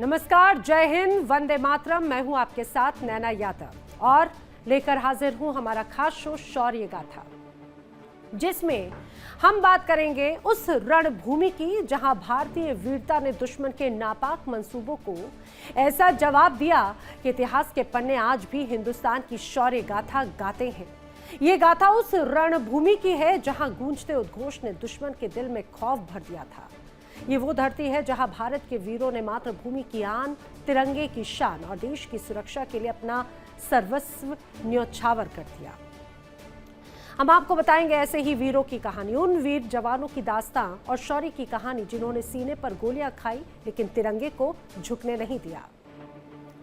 नमस्कार, जय हिंद, वंदे मातरम। मैं हूं आपके साथ नैना यादव और लेकर हाजिर हूं हमारा खास शो शौर्य गाथा, जिसमें हम बात करेंगे उस रणभूमि की जहां भारतीय वीरता ने दुश्मन के नापाक मंसूबों को ऐसा जवाब दिया कि इतिहास के पन्ने आज भी हिंदुस्तान की शौर्य गाथा गाते हैं। ये गाथा उस रणभूमि की है जहां गूंजते उद्घोष ने दुश्मन के दिल में खौफ भर दिया था। ये वो धरती है जहां भारत के वीरों ने मातृभूमि की आन, तिरंगे की शान और देश की सुरक्षा के लिए अपना सर्वस्व न्योछावर कर दिया। हम आपको बताएंगे ऐसे ही वीरों की कहानी, उन वीर जवानों की दास्तां और शौर्य की कहानी जिन्होंने सीने पर गोलियां खाई लेकिन तिरंगे को झुकने नहीं दिया।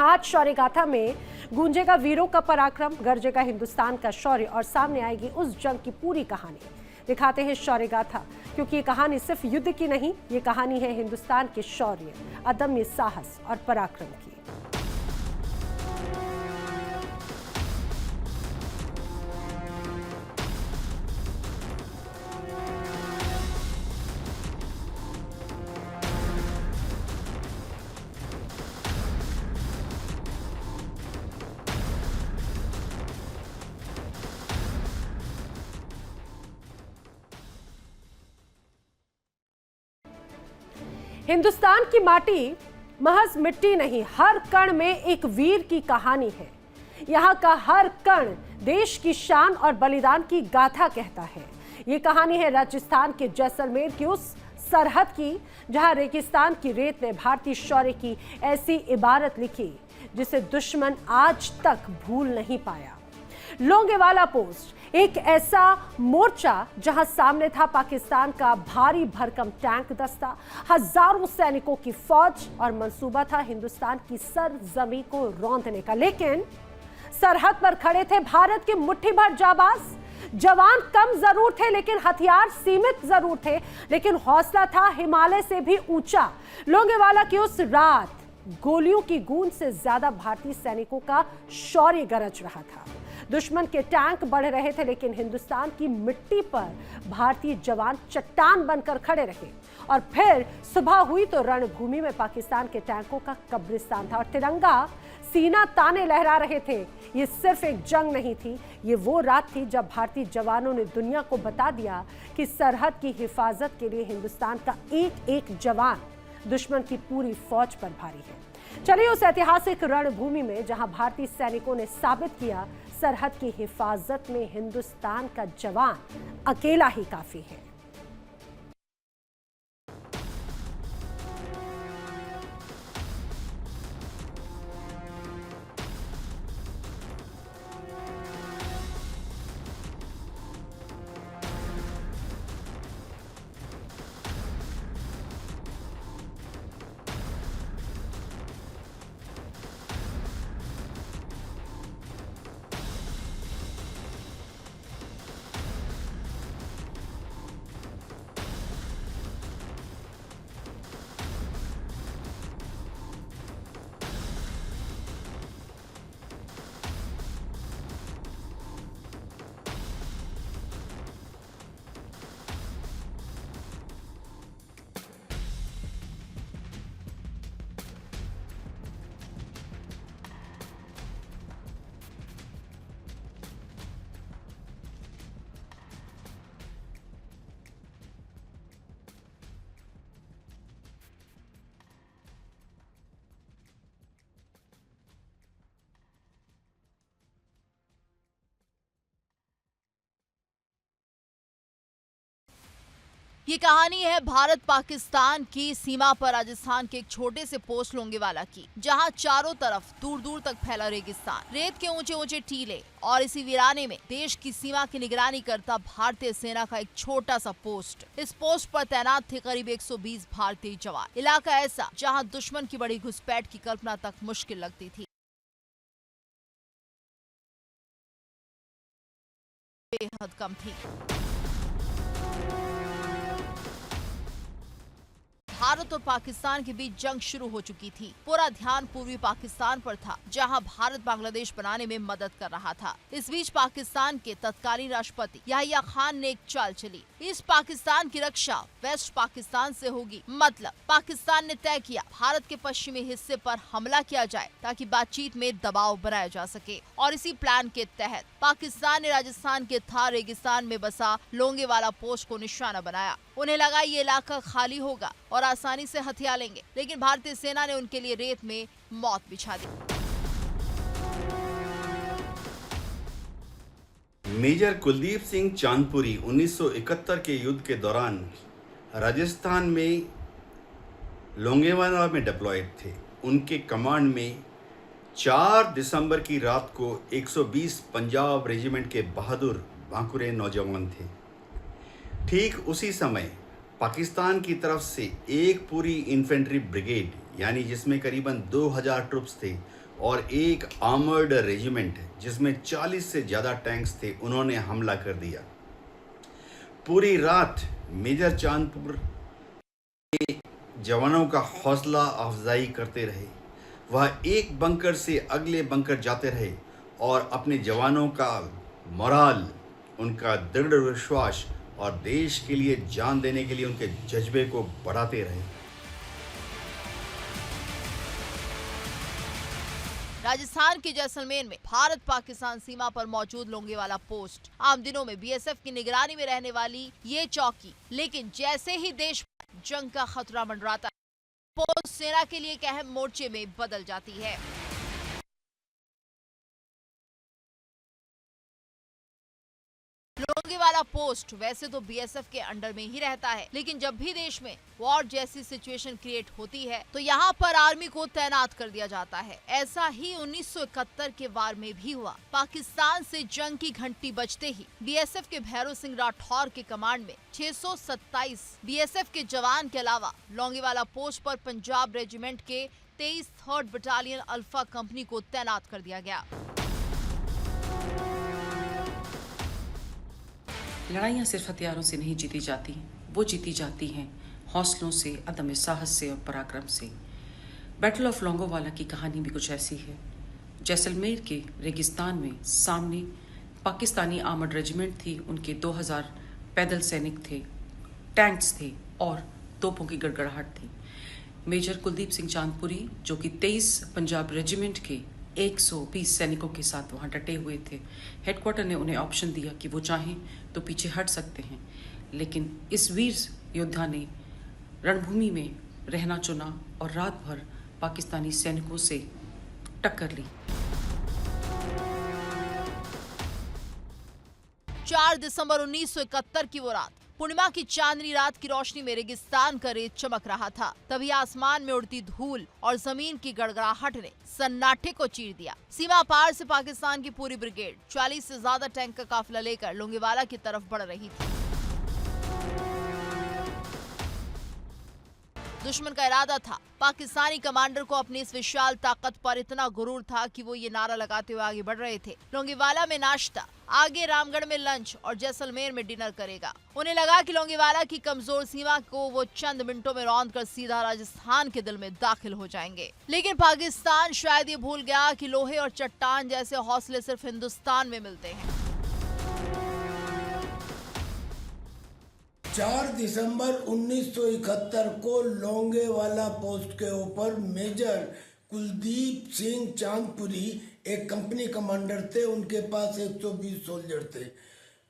आज शौर्य गाथा में गूंजेगा वीरों का पराक्रम, गरजेगा हिंदुस्तान का शौर्य और सामने आएगी उस जंग की पूरी कहानी। दिखाते हैं शौर्य गाथा, क्योंकि ये कहानी सिर्फ युद्ध की नहीं, ये कहानी है हिंदुस्तान के शौर्य, अदम्य साहस और पराक्रम की। हिंदुस्तान की माटी महज मिट्टी नहीं, हर कण में एक वीर की कहानी है। यहाँ का हर कण देश की शान और बलिदान की गाथा कहता है। ये कहानी है राजस्थान के जैसलमेर की उस सरहद की जहां रेगिस्तान की रेत ने भारतीय शौर्य की ऐसी इबारत लिखी जिसे दुश्मन आज तक भूल नहीं पाया। लोंगेवाला पोस्ट, एक ऐसा मोर्चा जहां सामने था पाकिस्तान का भारी भरकम टैंक दस्ता, हजारों सैनिकों की फौज और मंसूबा था हिंदुस्तान की सरजमी को रौंदने का। लेकिन सरहद पर खड़े थे भारत के मुट्ठी भर जाबाज जवान। कम जरूर थे लेकिन हथियार सीमित जरूर थे, लेकिन हौसला था हिमालय से भी ऊंचा। लोंगेवाला की उस रात गोलियों की गूंज से ज्यादा भारतीय सैनिकों का शौर्य गरज रहा था। दुश्मन के टैंक बढ़ रहे थे लेकिन हिंदुस्तान की मिट्टी पर भारतीय जवान चट्टान बनकर खड़े रहे। और फिर सुबह हुई तो रणभूमि में पाकिस्तान के टैंकों का कब्रिस्तान था और तिरंगा सीना ताने लहरा रहे थे। ये सिर्फ एक जंग नहीं थी, ये वो रात थी जब भारतीय जवानों ने दुनिया को बता दिया कि सरहद की हिफाजत के लिए हिंदुस्तान का एक एक जवान दुश्मन की पूरी फौज पर भारी है। चलिए उस ऐतिहासिक रणभूमि में जहां भारतीय सैनिकों ने साबित किया सरहद की हिफाजत में हिंदुस्तान का जवान अकेला ही काफी है। ये कहानी है भारत पाकिस्तान की सीमा पर राजस्थान के एक छोटे से पोस्ट लोंगेवाला की, जहां चारों तरफ दूर दूर तक फैला रेगिस्तान, रेत के ऊंचे ऊंचे टीले और इसी वीराने में देश की सीमा की निगरानी करता भारतीय सेना का एक छोटा सा पोस्ट। इस पोस्ट पर तैनात थे करीब 120 भारतीय जवान। इलाका ऐसा जहाँ दुश्मन की बड़ी घुसपैठ की कल्पना तक मुश्किल लगती थी। बेहद कम थी। भारत और पाकिस्तान के बीच जंग शुरू हो चुकी थी। पूरा ध्यान पूर्वी पाकिस्तान पर था, जहां भारत बांग्लादेश बनाने में मदद कर रहा था। इस बीच पाकिस्तान के तत्कालीन राष्ट्रपति याहिया खान ने एक चाल चली। ईस्ट पाकिस्तान की रक्षा वेस्ट पाकिस्तान से होगी। मतलब पाकिस्तान ने तय किया भारत के पश्चिमी हिस्से पर हमला किया जाए ताकि बातचीत में दबाव बनाया जा सके। और इसी प्लान के तहत पाकिस्तान ने राजस्थान के थार रेगिस्तान में बसा लोंगेवाला पोस्ट को निशाना बनाया। उन्हें लगा ये इलाका खाली होगा और आसानी से हथिया लेंगे, लेकिन भारतीय सेना ने उनके लिए रेत में मौत बिछा दी। मेजर कुलदीप सिंह चांदपुरी 1971 के युद्ध के दौरान राजस्थान में लोंगेवाला में डिप्लॉयड थे। उनके कमांड में 4 दिसंबर की रात को 120 पंजाब रेजिमेंट के बहादुर बांकुरे नौजवान थे। ठीक उसी समय पाकिस्तान की तरफ से एक पूरी इन्फेंट्री ब्रिगेड यानी जिसमें करीबन 2000 ट्रुप्स थे और एक आर्मर्ड रेजिमेंट जिसमें 40 से ज़्यादा टैंक्स थे, उन्होंने हमला कर दिया। पूरी रात मेजर चांदपुर के जवानों का हौसला अफजाई करते रहे। वह एक बंकर से अगले बंकर जाते रहे और अपने जवानों का मोराल, उनका दृढ़ विश्वास और देश के लिए जान देने के लिए उनके जज्बे को बढ़ाते रहे। राजस्थान के जैसलमेर में भारत पाकिस्तान सीमा पर मौजूद लोंगेवाला पोस्ट आम दिनों में बीएसएफ की निगरानी में रहने वाली ये चौकी, लेकिन जैसे ही देश पर जंग का खतरा मंडराता है, पोस्ट सेना के लिए एक अहम मोर्चे में बदल जाती है। लोंगेवाला पोस्ट वैसे तो बीएसएफ के अंडर में ही रहता है, लेकिन जब भी देश में वॉर जैसी सिचुएशन क्रिएट होती है तो यहाँ पर आर्मी को तैनात कर दिया जाता है। ऐसा ही 1971 के वार में भी हुआ। पाकिस्तान से जंग की घंटी बजते ही बीएसएफ के भैरव सिंह राठौर के कमांड में 627 बीएसएफ के जवान के अलावा लोंगेवाला पोस्ट पर पंजाब रेजिमेंट के 23 3rd बटालियन अल्फा कंपनी को तैनात कर दिया गया। लड़ाइयाँ सिर्फ हथियारों से नहीं जीती जाती, वो जीती जाती हैं हौसलों से, अदम्य साहस से और पराक्रम से। बैटल ऑफ लोंगोवाला की कहानी भी कुछ ऐसी है। जैसलमेर के रेगिस्तान में सामने पाकिस्तानी आर्मर्ड रेजिमेंट थी, उनके 2000 पैदल सैनिक थे, टैंक्स थे और तोपों की गड़गड़ाहट थी। मेजर कुलदीप सिंह चांदपुरी जो कि 23 पंजाब रेजिमेंट के 120 सैनिकों के साथ वहाँ डटे हुए थे। हेडक्वार्टर ने उन्हें ऑप्शन दिया कि वो चाहें तो पीछे हट सकते हैं, लेकिन इस वीर योद्धा ने रणभूमि में रहना चुना और रात भर पाकिस्तानी सैनिकों से टक्कर ली। 4 दिसंबर 1971 की वो रात, पूर्णिमा की चांदनी रात की रोशनी में रेगिस्तान का रेत चमक रहा था। तभी आसमान में उड़ती धूल और जमीन की गड़गड़ाहट ने सन्नाटे को चीर दिया। सीमा पार से पाकिस्तान की पूरी ब्रिगेड 40 से ज्यादा टैंक का काफिला लेकर लोंगेवाला की तरफ बढ़ रही थी। दुश्मन का इरादा था, पाकिस्तानी कमांडर को अपनी इस विशाल ताकत पर इतना गुरूर था कि वो ये नारा लगाते हुए आगे बढ़ रहे थे, लोंगेवाला में नाश्ता, आगे रामगढ़ में लंच और जैसलमेर में डिनर करेगा। उन्हें लगा कि लोंगेवाला की कमजोर सीमा को वो चंद मिनटों में रौंद कर सीधा राजस्थान के दिल में दाखिल हो जाएंगे। लेकिन पाकिस्तान शायद ये भूल गया कि लोहे और चट्टान जैसे हौसले सिर्फ हिंदुस्तान में मिलते हैं। 4 दिसंबर 1971 को लोंगेवाला पोस्ट के ऊपर मेजर कुलदीप सिंह चांदपुरी एक कंपनी कमांडर थे। उनके पास 120 सोल्जर थे।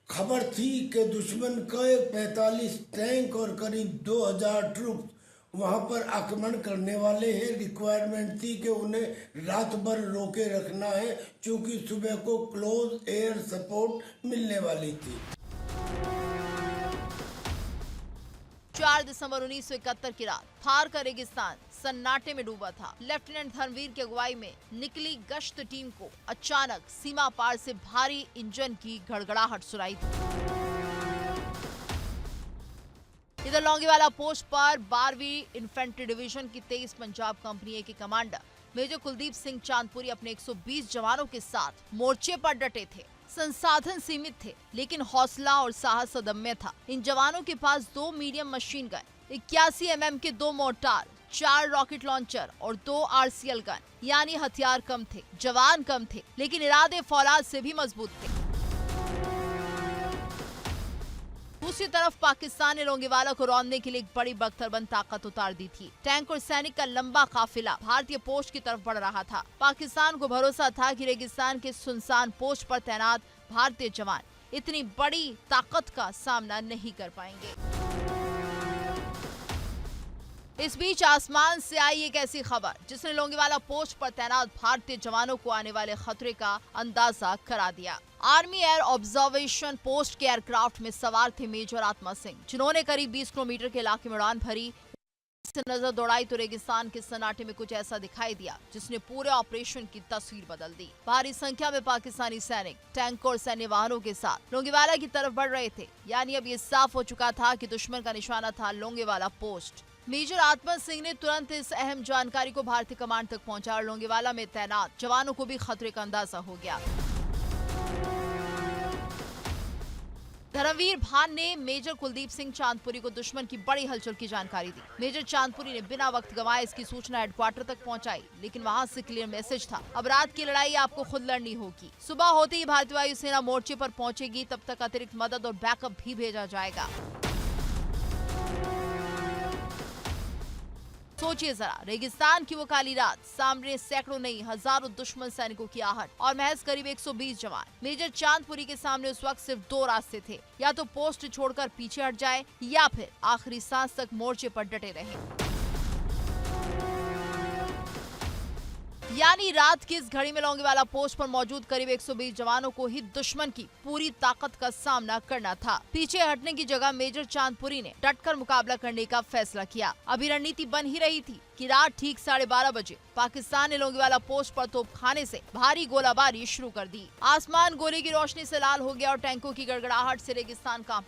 खबर थी कि दुश्मन के 45 टैंक और करीब 2000 ट्रुप्स वहां पर आक्रमण करने वाले हैं। रिक्वायरमेंट थी कि उन्हें रात भर रोके रखना है, क्योंकि सुबह को क्लोज एयर सपोर्ट मिलने वाली थी। 4 दिसंबर 1971 की रात थार का रेगिस्तान सन्नाटे में डूबा था। लेफ्टिनेंट धर्मवीर की अगुवाई में निकली गश्त टीम को अचानक सीमा पार से भारी इंजन की गड़गड़ाहट सुनाई दी। इधर लोंगेवाला पोस्ट पर 12वीं इन्फेंट्री डिवीजन की 23 पंजाब कंपनी के कमांडर मेजर कुलदीप सिंह चांदपुरी अपने 120 जवानों के साथ मोर्चे पर डटे थे। संसाधन सीमित थे, लेकिन हौसला और साहस अदम्य था। इन जवानों के पास 2 मीडियम मशीन गन, 81 mm के 2 मोर्टार, 4 रॉकेट लॉन्चर और 2 RCL गन, यानी हथियार कम थे, जवान कम थे, लेकिन इरादे फौलाद से भी मजबूत थे। दूसरी तरफ पाकिस्तान ने लोंगेवाला को रौंदने के लिए एक बड़ी बख्तरबंद ताकत उतार दी थी। टैंक और सैनिक का लंबा काफिला भारतीय पोस्ट की तरफ बढ़ रहा था। पाकिस्तान को भरोसा था कि रेगिस्तान के सुनसान पोस्ट पर तैनात भारतीय जवान इतनी बड़ी ताकत का सामना नहीं कर पाएंगे। इस बीच आसमान से आई एक ऐसी खबर जिसने लोंगेवाला पोस्ट पर तैनात भारतीय जवानों को आने वाले खतरे का अंदाजा करा दिया। आर्मी एयर ऑब्जर्वेशन पोस्ट के एयरक्राफ्ट में सवार थे मेजर आत्मा सिंह, जिन्होंने करीब 20 किलोमीटर के इलाके में उड़ान भरी। से नजर दौड़ाई तो रेगिस्तान के सन्नाटे में कुछ ऐसा दिखाई दिया जिसने पूरे ऑपरेशन की तस्वीर बदल दी। भारी संख्या में पाकिस्तानी सैनिक टैंक और सैन्य वाहनों के साथ लोंगेवाला की तरफ बढ़ रहे थे, यानी अब ये साफ हो चुका था कि दुश्मन का निशाना था लोंगेवाला पोस्ट। मेजर आत्मा सिंह ने तुरंत इस अहम जानकारी को भारतीय कमांड तक पहुंचा और लोंगेवाला में तैनात जवानों को भी खतरे का अंदाजा हो गया। धर्मवीर भान ने मेजर कुलदीप सिंह चांदपुरी को दुश्मन की बड़ी हलचल की जानकारी दी। मेजर चांदपुरी ने बिना वक्त गंवाए इसकी सूचना हेडक्वार्टर तक पहुंचाई, लेकिन वहां से क्लियर मैसेज था, अब रात की लड़ाई आपको खुद लड़नी होगी। सुबह होते ही भारतीय वायुसेना मोर्चे पर पहुंचेगी, तब तक अतिरिक्त मदद और बैकअप भी भेजा जाएगा। सोचिए जरा, रेगिस्तान की वो काली रात, सामने सैकड़ों नहीं हजारों दुश्मन सैनिकों की आहट और महज करीब 120 जवान। मेजर चांदपुरी के सामने उस वक्त सिर्फ 2 रास्ते थे, या तो पोस्ट छोड़कर पीछे हट जाए या फिर आखिरी सांस तक मोर्चे पर डटे रहे। यानी रात की इस घड़ी में लोंगेवाला पोस्ट पर मौजूद करीब 120 जवानों को ही दुश्मन की पूरी ताकत का सामना करना था। पीछे हटने की जगह मेजर चांदपुरी ने डटकर मुकाबला करने का फैसला किया। अभी रणनीति बन ही रही थी कि रात ठीक 12:30 बजे पाकिस्तान ने लोंगेवाला पोस्ट पर तोपखाने से भारी गोलाबारी शुरू कर दी। आसमान गोले की रोशनी से लाल हो गया और टैंकों की गड़गड़ाहट से रेगिस्तान कांप।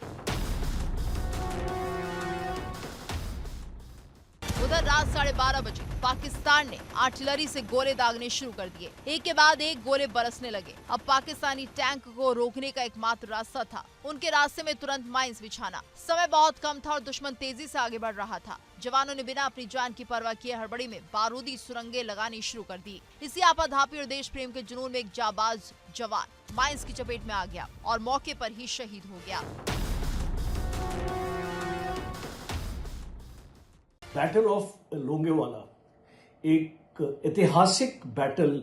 उधर रात 12:30 बजे पाकिस्तान ने आर्टिलरी से गोले दागने शुरू कर दिए। एक के बाद एक गोले बरसने लगे। अब पाकिस्तानी टैंक को रोकने का एकमात्र रास्ता था उनके रास्ते में तुरंत माइंस बिछाना। समय बहुत कम था और दुश्मन तेजी से आगे बढ़ रहा था। जवानों ने बिना अपनी जान की परवाह किए हड़बड़ी में बारूदी सुरंगें लगानी शुरू कर दी। इसी आपाधापी और देश प्रेम के जुनून में एक जाबाज जवान माइंस की चपेट में आ गया और मौके पर ही शहीद हो गया। बैटल ऑफ लोंगेवाला एक ऐतिहासिक बैटल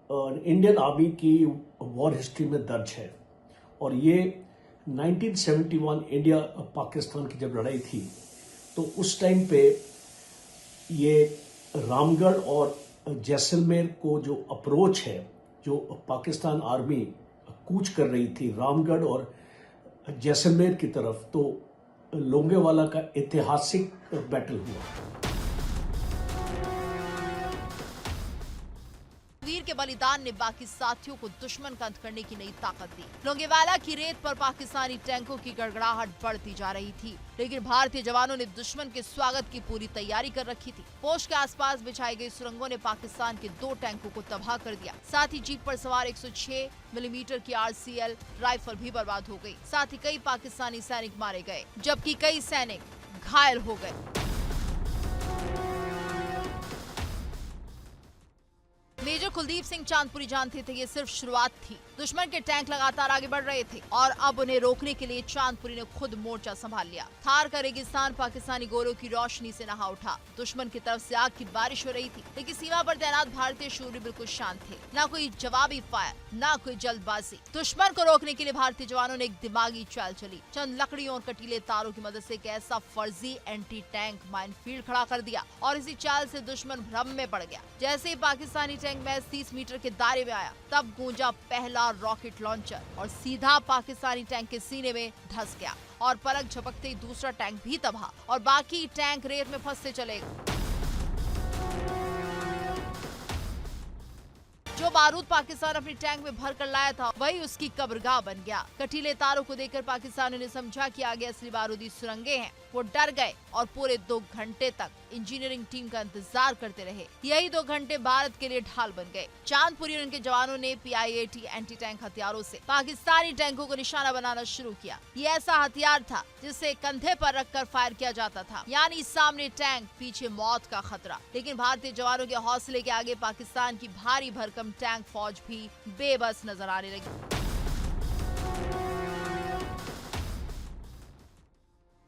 इंडियन आर्मी की वॉर हिस्ट्री में दर्ज है और ये 1971 इंडिया पाकिस्तान की जब लड़ाई थी तो उस टाइम पे ये रामगढ़ और जैसलमेर को जो अप्रोच है, जो पाकिस्तान आर्मी कूच कर रही थी रामगढ़ और जैसलमेर की तरफ, तो लोंगेवाला का ऐतिहासिक बैटल हुआ। वीर के बलिदान ने बाकी साथियों को दुश्मन का अंत करने की नई ताकत दी। लोंगेवाला की रेत पर पाकिस्तानी टैंकों की गड़गड़ाहट बढ़ती जा रही थी, लेकिन भारतीय जवानों ने दुश्मन के स्वागत की पूरी तैयारी कर रखी थी। पोस्ट के आसपास बिछाई गई सुरंगों ने पाकिस्तान के 2 टैंकों को तबाह कर दिया। साथ ही जीप पर सवार 106 मिलीमीटर की RCL राइफल भी बर्बाद हो गई। साथ ही कई पाकिस्तानी सैनिक मारे गए, जबकि कई सैनिक घायल हो गए। मेजर कुलदीप सिंह चांदपुरी जानते थे ये सिर्फ शुरुआत थी। दुश्मन के टैंक लगातार आगे बढ़ रहे थे और अब उन्हें रोकने के लिए चांदपुरी ने खुद मोर्चा संभाल लिया। थार का रेगिस्तान पाकिस्तानी गोलों की रोशनी से नहा उठा। दुश्मन की तरफ से आग की बारिश हो रही थी, लेकिन सीमा पर तैनात भारतीय शूर बिल्कुल शांत थे। ना कोई जवाबी फायर, ना कोई जल्दबाजी। दुश्मन को रोकने के लिए भारतीय जवानों ने एक दिमागी चाल चली। चंद लकड़ियों और कटीले तारों की मदद से एक ऐसा फर्जी एंटी टैंक माइनफील्ड खड़ा कर दिया और इसी चाल से दुश्मन भ्रम में पड़ गया। जैसे ही पाकिस्तानी टैंक महज 30 मीटर के दायरे में आया, तब गूंजा पहला रॉकेट लॉन्चर और सीधा पाकिस्तानी टैंक के सीने में धंस गया और पलक झपकते ही दूसरा टैंक भी तबाह और बाकी टैंक रेत में फंसते चले गए। जो बारूद पाकिस्तान अपने टैंक में भर कर लाया था वही उसकी कब्रगाह बन गया। कटीले तारों को देखकर पाकिस्तानियों ने समझा कि आगे असली बारूदी सुरंगें हैं। वो डर गए और पूरे 2 घंटे तक इंजीनियरिंग टीम का इंतजार करते रहे। यही 2 घंटे भारत के लिए ढाल बन गए। चांदपुरी और उनके जवानों ने PIAT एंटी टैंक हथियारों से पाकिस्तानी टैंकों को निशाना बनाना शुरू किया। ये ऐसा हथियार था जिसे कंधे पर रखकर फायर किया जाता था, यानी सामने टैंक पीछे मौत का खतरा। लेकिन भारतीय जवानों के हौसले के आगे पाकिस्तान की भारी भरकम टैंक फौज भी बेबस नजर आने लगी।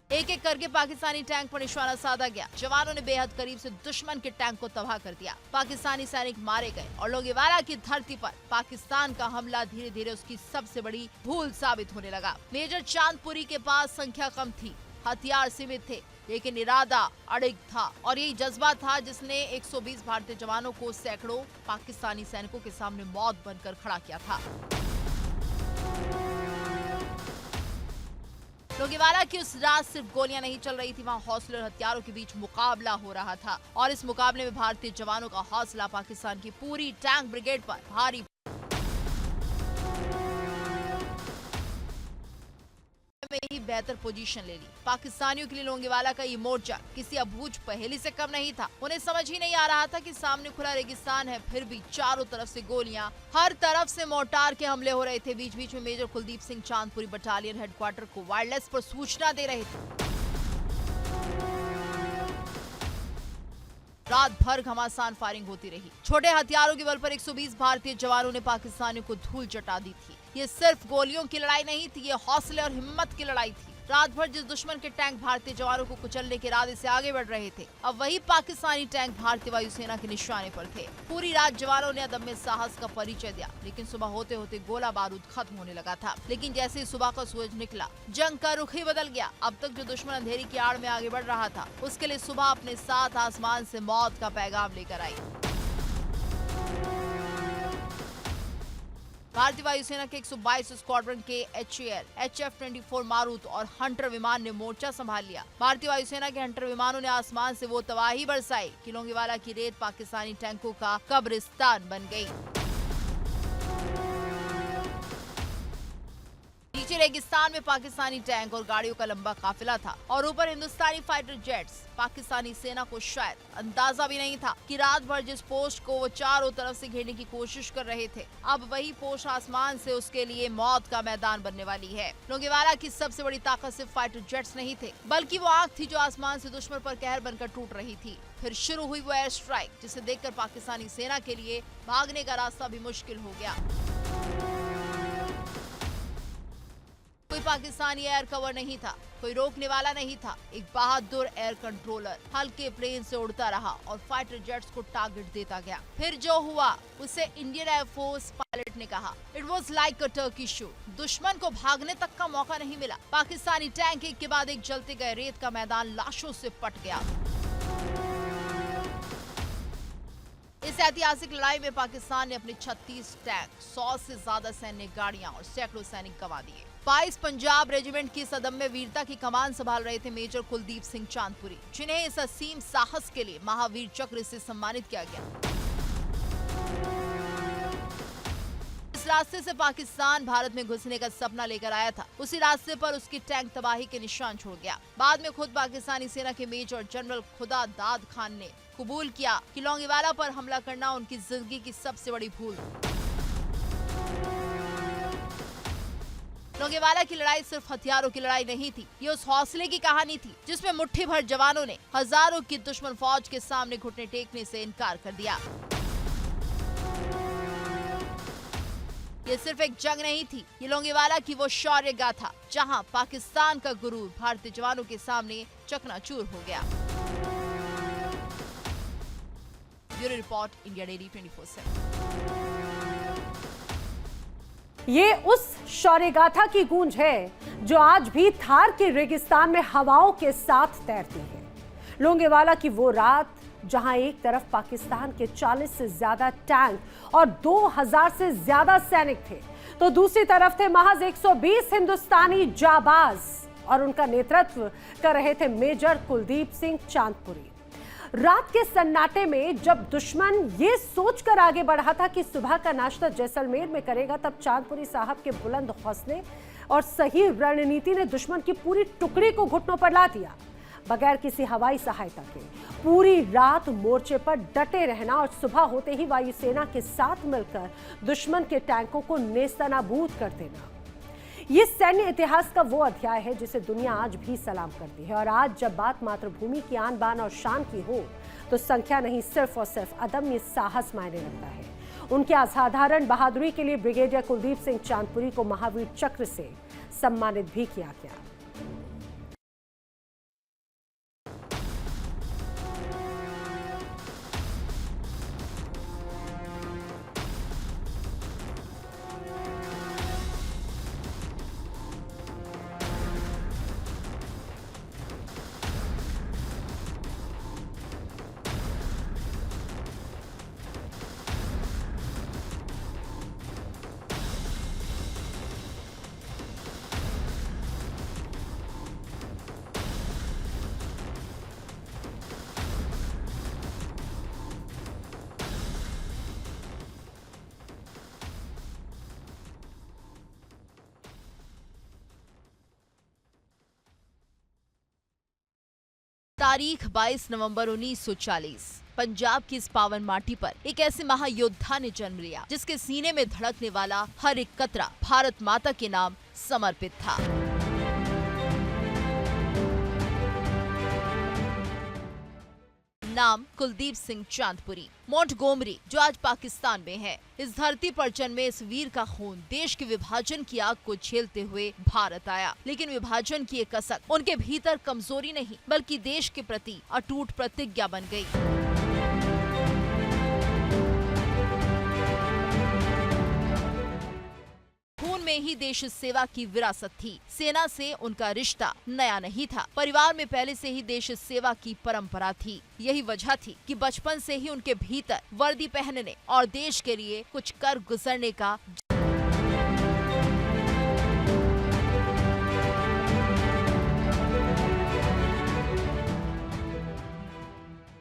एक एक करके पाकिस्तानी टैंक पर निशाना साधा गया। जवानों ने बेहद करीब से दुश्मन के टैंक को तबाह कर दिया। पाकिस्तानी सैनिक मारे गए और लोंगेवाला की धरती पर पाकिस्तान का हमला धीरे धीरे उसकी सबसे बड़ी भूल साबित होने लगा। मेजर चांदपुरी के पास संख्या कम थी, हथियार सीमित थे, लेकिन इरादा अड़िग था और यही जज्बा था जिसने 120 भारतीय जवानों को सैकड़ों पाकिस्तानी सैनिकों के सामने मौत बनकर खड़ा किया था। लोंगेवाला की उस रात सिर्फ गोलियां नहीं चल रही थी, वहां हौसले और हथियारों के बीच मुकाबला हो रहा था और इस मुकाबले में भारतीय जवानों का हौसला पाकिस्तान की पूरी टैंक ब्रिगेड पर भारी में ही बेहतर पोजीशन ले ली। पाकिस्तानियों के लिए लोंगेवाला का ये मोर्चा किसी अबूझ पहेली से कम नहीं था। उन्हें समझ ही नहीं आ रहा था कि सामने खुला रेगिस्तान है, फिर भी चारों तरफ से गोलियां, हर तरफ से मोर्टार के हमले हो रहे थे। बीच बीच में major Kuldeep Singh Chandpuri battalion headquarter को वायरलेस पर सूचना दे रहे थे। रात भर घमासान फायरिंग होती रही। छोटे हथियारों के बल पर 120 भारतीय जवानों ने पाकिस्तानियों को धूल चटा दी थी। ये सिर्फ गोलियों की लड़ाई नहीं थी, ये हौसले और हिम्मत की लड़ाई थी। रात भर जिस दुश्मन के टैंक भारतीय जवानों को कुचलने के इरादे से आगे बढ़ रहे थे, अब वही पाकिस्तानी टैंक भारतीय वायुसेना के निशाने पर थे। पूरी रात जवानों ने अदम्य साहस का परिचय दिया, लेकिन सुबह होते होते गोला बारूद खत्म होने लगा था। लेकिन जैसे ही सुबह का सूरज निकला, जंग का रुख ही बदल गया। अब तक जो दुश्मन अंधेरी की आड़ में आगे बढ़ रहा था, उसके लिए सुबह अपने साथ आसमान से मौत का पैगाम लेकर आई। भारतीय वायुसेना के 122 स्क्वाड्रन के HAL, HF-24 मारूत और हंटर विमान ने मोर्चा संभाल लिया। भारतीय वायुसेना के हंटर विमानों ने आसमान से वो तबाही बरसाई कि लोंगेवाला की रेत पाकिस्तानी टैंकों का कब्रिस्तान बन गई। नीचे रेगिस्तान में पाकिस्तानी टैंक और गाड़ियों का लंबा काफिला था और ऊपर हिंदुस्तानी फाइटर जेट्स। पाकिस्तानी सेना को शायद अंदाजा भी नहीं था कि रात भर जिस पोस्ट को वो चारों तरफ से घेरने की कोशिश कर रहे थे, अब वही पोस्ट आसमान से उसके लिए मौत का मैदान बनने वाली है। लोंगेवाला की सबसे बड़ी ताकत सिर्फ फाइटर जेट्स नहीं थे, बल्कि वो आग थी जो आसमान से दुश्मन पर कहर बनकर टूट रही थी। फिर शुरू हुई वो एयर स्ट्राइक, जिसे देखकर पाकिस्तानी सेना के लिए भागने का रास्ता भी मुश्किल हो गया। कोई पाकिस्तानी एयर कवर नहीं था, कोई रोकने वाला नहीं था। एक बहादुर एयर कंट्रोलर हल्के प्लेन से उड़ता रहा और फाइटर जेट्स को टारगेट देता गया। फिर जो हुआ उसे इंडियन एयरफोर्स पायलट ने कहा, it was like a Turkey show. दुश्मन को भागने तक का मौका नहीं मिला। पाकिस्तानी टैंक एक के बाद एक जलते गए। रेत का मैदान लाशों से पट गया। इस ऐतिहासिक लड़ाई में पाकिस्तान ने अपने 36 टैंक, 100 से ज्यादा सैन्य गाड़ियां और सैकड़ों सैनिक गंवा दिए। 22 पंजाब रेजिमेंट की सदम्य वीरता की कमान संभाल रहे थे मेजर कुलदीप सिंह चांदपुरी, जिन्हें इस असीम साहस के लिए महावीर चक्र से सम्मानित किया गया। इस रास्ते से पाकिस्तान भारत में घुसने का सपना लेकर आया था। उसी रास्ते पर उसकी टैंक तबाही के निशान छोड़ गया। बाद में खुद पाकिस्तानी सेना के मेजर जनरल खुदा दाद खान ने कबूल किया कि लोंगेवाला पर हमला करना उनकी जिंदगी की सबसे बड़ी भूल। लोंगेवाला की लड़ाई सिर्फ हथियारों की लड़ाई नहीं थी, ये उस हौसले की कहानी थी जिसमें मुट्ठी भर जवानों ने हजारों की दुश्मन फौज के सामने घुटने टेकने से इनकार कर दिया। ये सिर्फ एक जंग नहीं थी, ये लोंगेवाला की वो शौर्य गाथा जहां पाकिस्तान का गुरूर भारतीय जवानों के सामने चकनाचूर हो गया। Bureau report, India daily 24/7। ये उस शौर्य गाथा की गूंज है जो आज भी थार के रेगिस्तान में हवाओं के साथ तैरती है। लोंगेवाला की वो रात जहां एक तरफ पाकिस्तान के 40 से ज्यादा टैंक और 2000 से ज्यादा सैनिक थे, तो दूसरी तरफ थे महज 120 हिंदुस्तानी जाबाज और उनका नेतृत्व कर रहे थे मेजर कुलदीप सिंह चांदपुरी। रात के सन्नाटे में जब दुश्मन ये सोचकर आगे बढ़ा था कि सुबह का नाश्ता जैसलमेर में करेगा, तब चांदपुरी साहब के बुलंद हौसले और सही रणनीति ने दुश्मन की पूरी टुकड़ी को घुटनों पर ला दिया। बगैर किसी हवाई सहायता के पूरी रात मोर्चे पर डटे रहना और सुबह होते ही वायुसेना के साथ मिलकर दुश्मन के टैंकों को नेस्तनाबूद कर देना। ये सैन्य इतिहास का वो अध्याय है जिसे दुनिया आज भी सलाम करती है। और आज जब बात मातृभूमि की आन बान और शान की हो तो संख्या नहीं, सिर्फ और सिर्फ अदम्य साहस मायने रखता है। उनके असाधारण बहादुरी के लिए ब्रिगेडियर कुलदीप सिंह चांदपुरी को महावीर चक्र से सम्मानित भी किया गया। तारीख 22 नवंबर 1940। पंजाब की इस पावन माटी पर एक ऐसे महायोद्धा ने जन्म लिया जिसके सीने में धड़कने वाला हर एक कतरा भारत माता के नाम समर्पित था। नाम कुलदीप सिंह चांदपुरी, मोंटगोमरी, जो आज पाकिस्तान में है। इस धरती पर जन्मे इस वीर का खून देश के विभाजन की आग को झेलते हुए भारत आया। लेकिन विभाजन की ये कसक उनके भीतर कमजोरी नहीं बल्कि देश के प्रति अटूट प्रतिज्ञा बन गई। में ही देश सेवा की विरासत थी। सेना से उनका रिश्ता नया नहीं था। परिवार में पहले से ही देश सेवा की परंपरा थी। यही वजह थी कि बचपन से ही उनके भीतर वर्दी पहनने और देश के लिए कुछ कर गुजरने का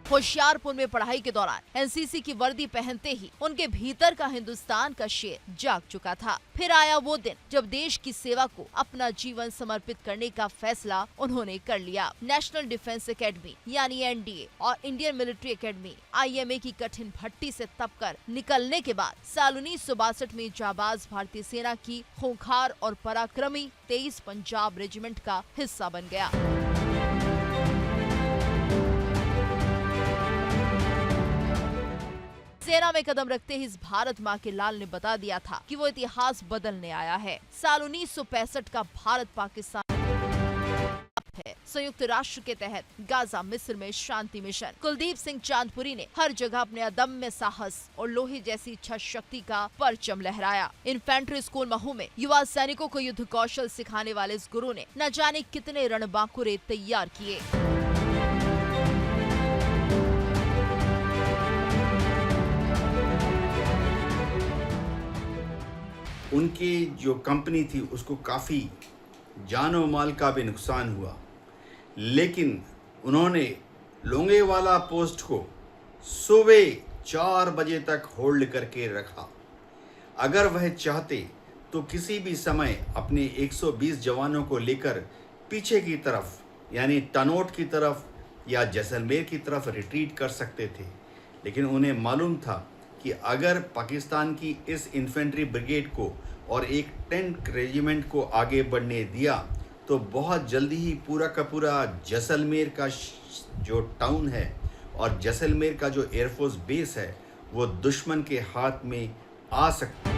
होशियारपुर में पढ़ाई के दौरान एनसीसी की वर्दी पहनते ही उनके भीतर का हिंदुस्तान का शेर जाग चुका था। फिर आया वो दिन जब देश की सेवा को अपना जीवन समर्पित करने का फैसला उन्होंने कर लिया। नेशनल डिफेंस एकेडमी यानी एनडीए और इंडियन मिलिट्री एकेडमी IMA की कठिन भट्टी से तपकर निकलने के बाद साल 1962 में जाबाज भारतीय सेना की खूंखार और पराक्रमी 23 पंजाब रेजिमेंट का हिस्सा बन गया। सेना में कदम रखते ही इस भारत माँ के लाल ने बता दिया था कि वो इतिहास बदलने आया है। साल 1965 का भारत पाकिस्तान है। संयुक्त राष्ट्र के तहत गाजा मिस्र में शांति मिशन। कुलदीप सिंह चांदपुरी ने हर जगह अपने अदम्य साहस और लोहे जैसी इच्छा शक्ति का परचम लहराया। इन्फेंट्री स्कूल महू में युवा सैनिकों को युद्ध कौशल सिखाने वाले इस गुरु ने न जाने कितने रणबांकुरे तैयार किए। उनकी जो कंपनी थी उसको काफ़ी जान और माल का भी नुकसान हुआ, लेकिन उन्होंने लोंगेवाला पोस्ट को सुबह 4 बजे तक होल्ड करके रखा। अगर वह चाहते तो किसी भी समय अपने 120 जवानों को लेकर पीछे की तरफ यानी तनोट की तरफ या जैसलमेर की तरफ रिट्रीट कर सकते थे, लेकिन उन्हें मालूम था कि अगर पाकिस्तान की इस इन्फेंट्री ब्रिगेड को और एक टैंक रेजिमेंट को आगे बढ़ने दिया तो बहुत जल्दी ही पूरा का पूरा जैसलमेर का जो टाउन है और जैसलमेर का जो एयरफोर्स बेस है वो दुश्मन के हाथ में आ सकता।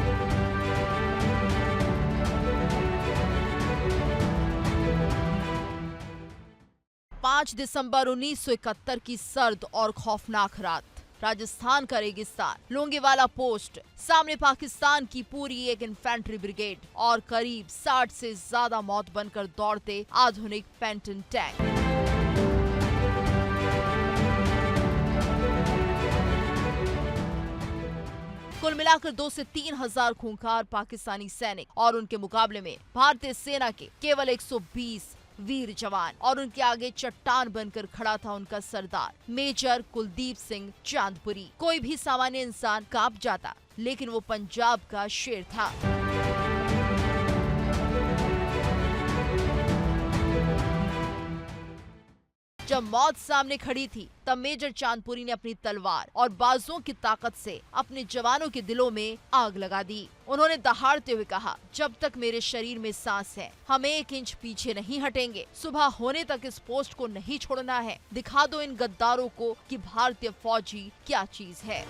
5 दिसंबर 1971 की सर्द और खौफनाक रात। राजस्थान का रेगिस्तान, लोंगेवाला पोस्ट, सामने पाकिस्तान की पूरी एक इन्फेंट्री ब्रिगेड और करीब 60 से ज्यादा मौत बनकर दौड़ते आधुनिक पेंटन टैंक। कुल मिलाकर 2 से 3 हजार खूंखार पाकिस्तानी सैनिक और उनके मुकाबले में भारतीय सेना के केवल 120 वीर जवान और उनके आगे चट्टान बनकर खड़ा था उनका सरदार मेजर कुलदीप सिंह चांदपुरी। कोई भी सामान्य इंसान कांप जाता, लेकिन वो पंजाब का शेर था। जब मौत सामने खड़ी थी, तब मेजर चांदपुरी ने अपनी तलवार और बाजुओं की ताकत से अपने जवानों के दिलों में आग लगा दी। उन्होंने दहाड़ते हुए कहा, जब तक मेरे शरीर में सांस है, हम 1 इंच पीछे नहीं हटेंगे। सुबह होने तक इस पोस्ट को नहीं छोड़ना है। दिखा दो इन गद्दारों को कि भारतीय फौजी क्या चीज है।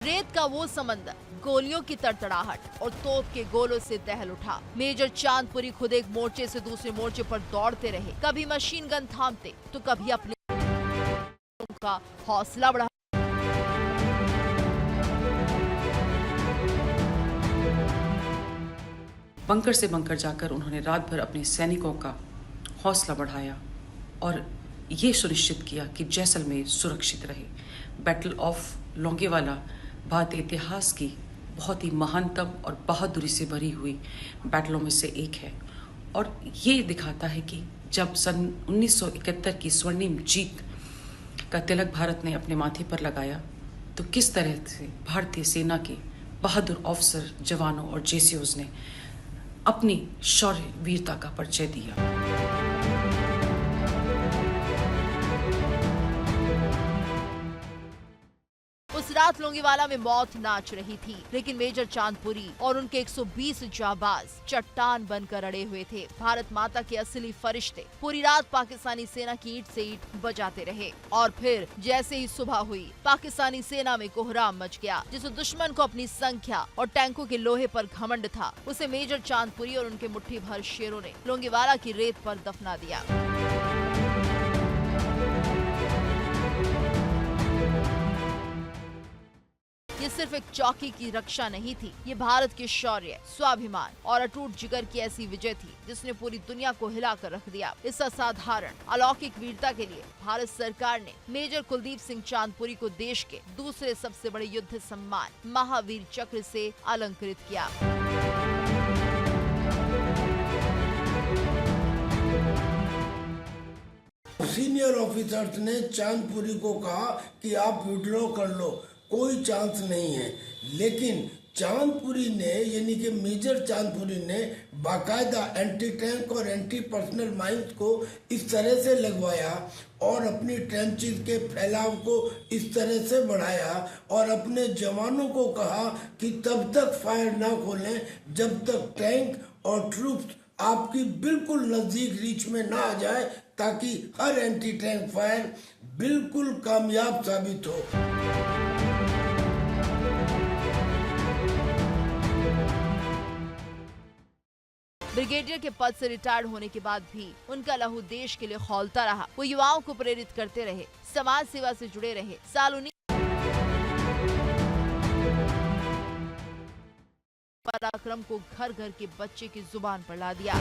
रेत का वो समंदर, गोलियों की तड़तड़ाहट और तोप के गोलों से दहल उठा। मेजर चांदपुरी खुद एक मोर्चे से दूसरे मोर्चे पर दौड़ते रहे। कभी मशीन गन थामते तो कभी अपने का हौसला बढ़ा। बंकर से बंकर जाकर उन्होंने रात भर अपने सैनिकों का हौसला बढ़ाया और ये सुनिश्चित किया कि जैसलमेर सुरक्षित रहे। बैटल ऑफ लोंगेवाला भारतीय इतिहास की बहुत ही महानतम और बहादुरी से भरी हुई बैटलों में से एक है और ये दिखाता है कि जब सन 1971 की स्वर्णिम जीत का तिलक भारत ने अपने माथे पर लगाया तो किस तरह से भारतीय सेना के बहादुर ऑफिसर, जवानों और जेसीओज ने अपनी शौर्य वीरता का परिचय दिया। उस रात लोंगेवाला में मौत नाच रही थी, लेकिन मेजर चांदपुरी और उनके 120 जाबाज चट्टान बनकर अड़े हुए थे। भारत माता के असली फरिश्ते पूरी रात पाकिस्तानी सेना की ईंट से ईंट बजाते रहे और फिर जैसे ही सुबह हुई, पाकिस्तानी सेना में कोहराम मच गया। जिस दुश्मन को अपनी संख्या और टैंकों के लोहे पर घमंड था, उसे मेजर चांदपुरी और उनके मुट्ठी भर शेरों ने लोंगेवाला की रेत पर दफना दिया। ये सिर्फ एक चौकी की रक्षा नहीं थी, ये भारत के शौर्य, स्वाभिमान और अटूट जिगर की ऐसी विजय थी जिसने पूरी दुनिया को हिलाकर रख दिया। इस असाधारण अलौकिक वीरता के लिए भारत सरकार ने मेजर कुलदीप सिंह चांदपुरी को देश के दूसरे सबसे बड़े युद्ध सम्मान महावीर चक्र से अलंकृत किया। सीनियर ऑफिसर्स ने चांदपुरी को कहा कि आप विड्रॉ कर लो, कोई चांस नहीं है। लेकिन चांदपुरी ने यानी कि मेजर चांदपुरी ने बाकायदा एंटी टैंक और एंटी पर्सनल माइंस को इस तरह से लगवाया और अपनी ट्रेंचेस के फैलाव को इस तरह से बढ़ाया और अपने जवानों को कहा कि तब तक फायर ना खोलें जब तक टैंक और ट्रूप्स आपकी बिल्कुल नजदीक रीच में ना आ जाए, ताकि हर एंटी टैंक फायर बिल्कुल कामयाब साबित हो। ब्रिगेडियर के पद से रिटायर्ड होने के बाद भी उनका लहू देश के लिए खौलता रहा। वो युवाओं को प्रेरित करते रहे, समाज सेवा से जुड़े रहे। साल 19 पराक्रम को घर घर के बच्चे की जुबान पर ला दिया।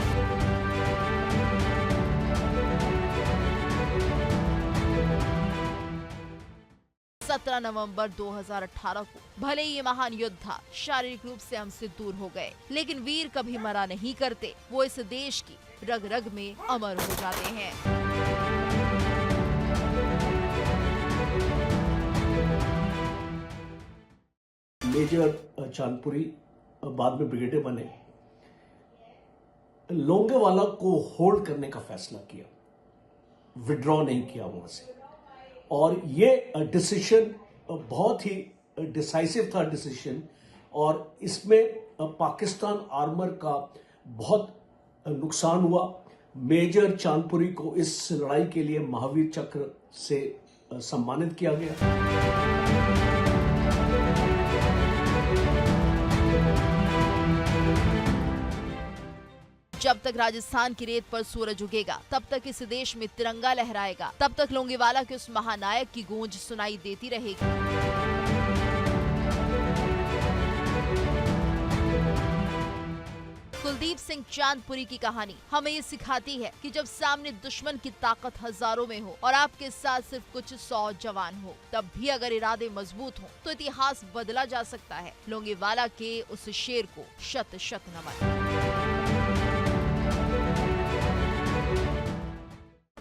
17 नवंबर 2018 को भले ही ये महान योद्धा शारीरिक रूप से हमसे दूर हो गए, लेकिन वीर कभी मरा नहीं करते। वो इस देश की रग रग में अमर हो जाते हैं। मेजर चांदपुरी बाद में ब्रिगेडियर बने, लोंगेवाला को होल्ड करने का फैसला किया, विड्रॉ नहीं किया वहां से। और ये डिसीजन बहुत ही डिसाइसिव था डिसीजन, और इसमें पाकिस्तान आर्मर का बहुत नुकसान हुआ। मेजर चांदपुरी को इस लड़ाई के लिए महावीर चक्र से सम्मानित किया गया। जब तक राजस्थान की रेत पर सूरज उगेगा, तब तक इस देश में तिरंगा लहराएगा, तब तक लोंगेवाला के उस महानायक की गूंज सुनाई देती रहेगी। कुलदीप कुलदीप सिंह चांदपुरी की कहानी हमें ये सिखाती है कि जब सामने दुश्मन की ताकत हजारों में हो और आपके साथ सिर्फ कुछ 100 जवान हो, तब भी अगर इरादे मजबूत हो तो इतिहास बदला जा सकता है। लोंगेवाला के उस शेर को शत शत नमन।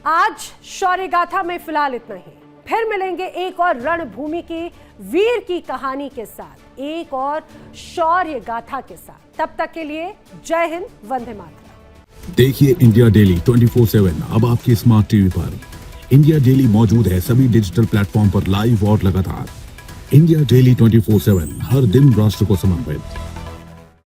आज शौर्य गाथा में फिलहाल इतना ही। फिर मिलेंगे एक और रणभूमि की वीर की कहानी के साथ, एक और शौर्य गाथा के साथ। तब तक के लिए जय हिंद, वंदे मातरम। देखिए इंडिया डेली 24/7 अब आपके स्मार्ट टीवी पर। इंडिया डेली मौजूद है सभी डिजिटल प्लेटफॉर्म पर लाइव और लगातार। इंडिया डेली 24/7 हर दिन राष्ट्र को समर्पित।